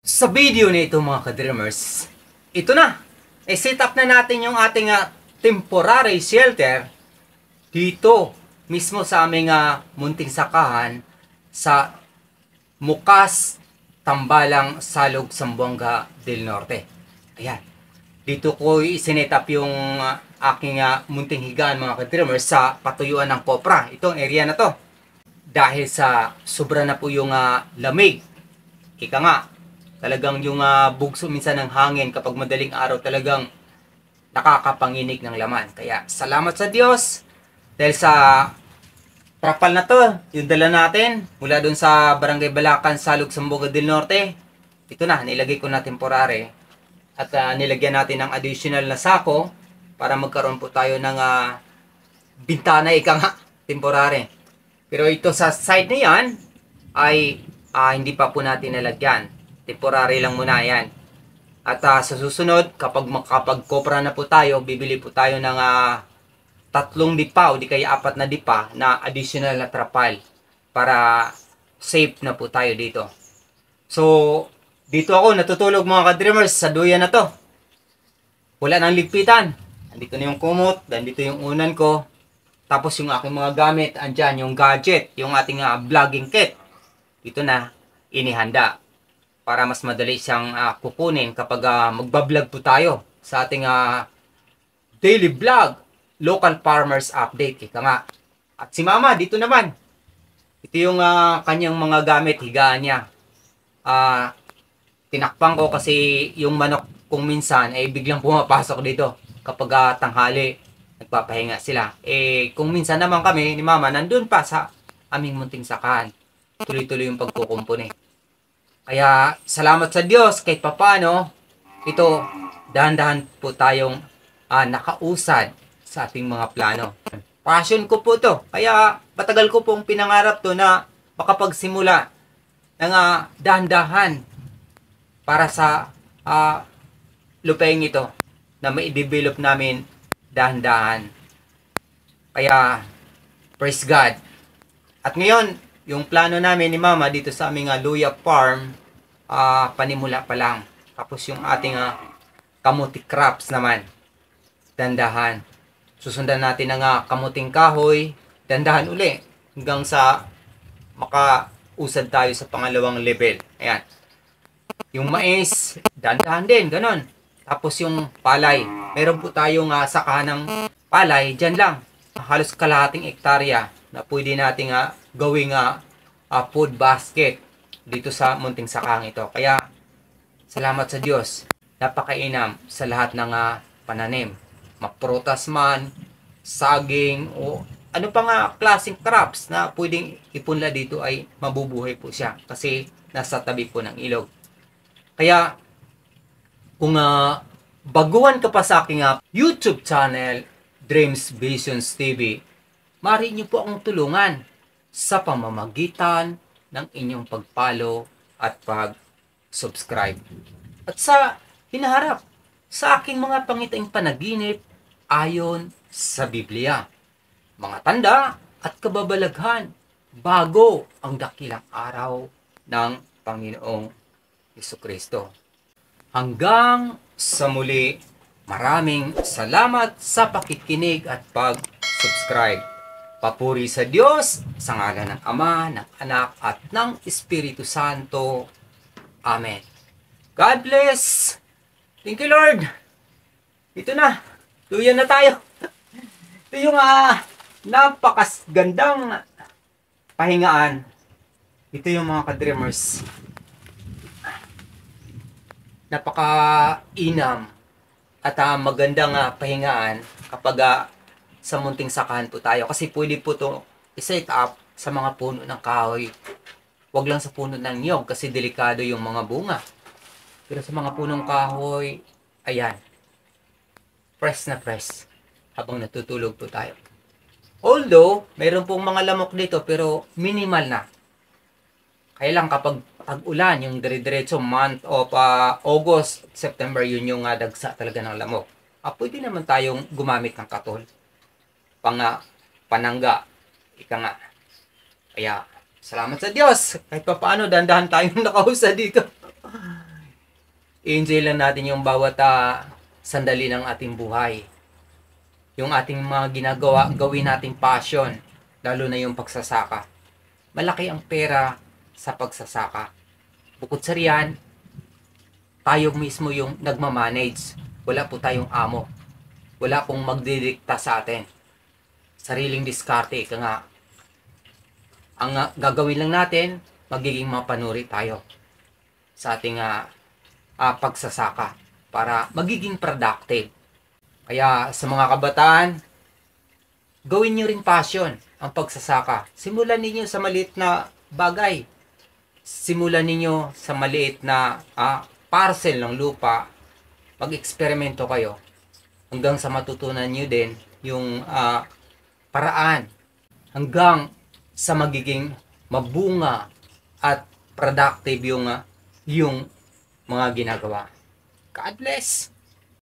Sa video nito mga ka-dreamers, ito na. Set up na natin yung ating temporary shelter dito mismo sa aming munting sakahan sa Mukas, Tambalang, Salog, Zamboanga del Norte. Ayan. Dito ko isinet up yung aking munting higaan mga ka-dreamers sa patuyuan ng Kopra. Itong area na to. Dahil sa sobra na po yung lamig. Ika nga, talagang yung bugso minsan ng hangin kapag madaling araw talagang nakakapanginig ng laman. Kaya salamat sa Diyos dahil sa trapal na to, yung dala natin mula dun sa Barangay Balacan, Salog, Zamboanga del Norte. Ito na, nilagay ko na temporary at nilagyan natin ng additional na sako para magkaroon po tayo ng bintana ika nga, temporary. Pero ito sa side na yan ay hindi pa po natin nalagyan. Temporary lang muna yan. At sa susunod, kapag makapag-kopra na po tayo, bibili po tayo ng 3 dipa o di kaya 4 na dipa na additional na trapal para safe na po tayo dito. So, dito ako natutulog mga ka-dreamers sa duyan na to. Wala nang ligpitan. Andito na yung kumot, andito yung unan ko. Tapos yung aking mga gamit, andyan yung gadget, yung ating vlogging kit. Dito na inihanda para mas madali siyang kukunin kapag magbablog po tayo sa ating daily vlog, local farmers update. Ika nga. At si Mama, dito naman. Ito yung kanyang mga gamit, higaan niya. Tinakpan ko kasi yung manok kung minsan ay biglang pumapasok dito kapag tanghali. Nagpapahinga sila. Kung minsan naman kami ni Mama, nandun pa sa aming munting sakahan. Tuloy-tuloy yung pagkukumpuni. Kaya salamat sa Diyos kahit papano ito dahan-dahan po tayong nakausad sa ating mga plano. Passion ko po to. Kaya matagal ko pong pinangarap to na makapagsimula ng dahan-dahan para sa lupaing ito na mai-develop namin dahan-dahan. Kaya praise God. At ngayon, yung plano namin ni Mama dito sa aming luya farm, panimula pa lang. Tapos yung ating kamuti crops naman, dandahan. Susundan natin ang kamuting kahoy, dandahan uli hanggang sa makausad tayo sa pangalawang level. Ayan. Yung mais, dandahan din, ganon. Tapos yung palay, meron po tayong sakahan ng palay, dyan lang. Halos kalahating ektarya na pwede nating gawing food basket dito sa munting sakang ito. Kaya salamat sa Diyos. Napakainam sa lahat ng pananim. Maprutas man, saging, o ano pa klaseng crops na pwedeng ipunla dito ay mabubuhay po siya. Kasi nasa tabi po ng ilog. Kaya kung baguhan ka pa sa aking YouTube channel, Dreams Visions TV, maaari niyo po akong tulungan sa pamamagitan ng inyong pag-follow at pag-subscribe. At sa hinaharap, sa aking mga pangitaing panaginip ayon sa Biblia, mga tanda at kababalaghan bago ang dakilang araw ng Panginoong Jesucristo. Hanggang sa muli, maraming salamat sa pakikinig at pag-subscribe. Papuri sa Diyos, sa ngalan ng Ama, ng Anak, at ng Espiritu Santo. Amen. God bless. Thank you, Lord. Ito na. Tuyan na tayo. Ito yung napakagandang pahingaan. Ito yung mga ka-dreamers. Napaka-inam at magandang pahingaan kapag sa munting sakahan po tayo. Kasi pwede po ito i-set up sa mga puno ng kahoy. Huwag lang sa puno ng niyog kasi delikado yung mga bunga. Pero sa mga punong kahoy, ayan. Press na press habang natutulog po tayo. Although, mayroon pong mga lamok dito pero minimal na. Kaya lang kapag tag-ulan, yung dire-diretso month of August, September, yun yung dagsa talaga ng lamok. Pwede naman tayong gumamit ng katol. Panangga. Ika nga. Kaya, salamat sa Diyos. Kahit pa paano, dandahan tayong nakausa dito. i-enjoy lang natin yung bawat sandali ng ating buhay. Yung ating mga ginagawa, gawin nating passion, lalo na yung pagsasaka. Malaki ang pera sa pagsasaka. Bukod sa riyan, tayo mismo yung nagmamanage. Wala po tayong amo. Wala pong magdidikta sa atin. Sariling diskarte, ika nga. Ang gagawin lang natin, magiging mapanuri tayo sa ating pagsasaka para magiging productive. Kaya sa mga kabataan, gawin nyo rin passion ang pagsasaka. Simulan ninyo sa maliit na bagay. Simulan ninyo sa maliit na parcel ng lupa. Mag-eksperimento kayo hanggang sa matutunan nyo din yung paraan hanggang sa magiging mabunga at productive yung mga ginagawa. God bless!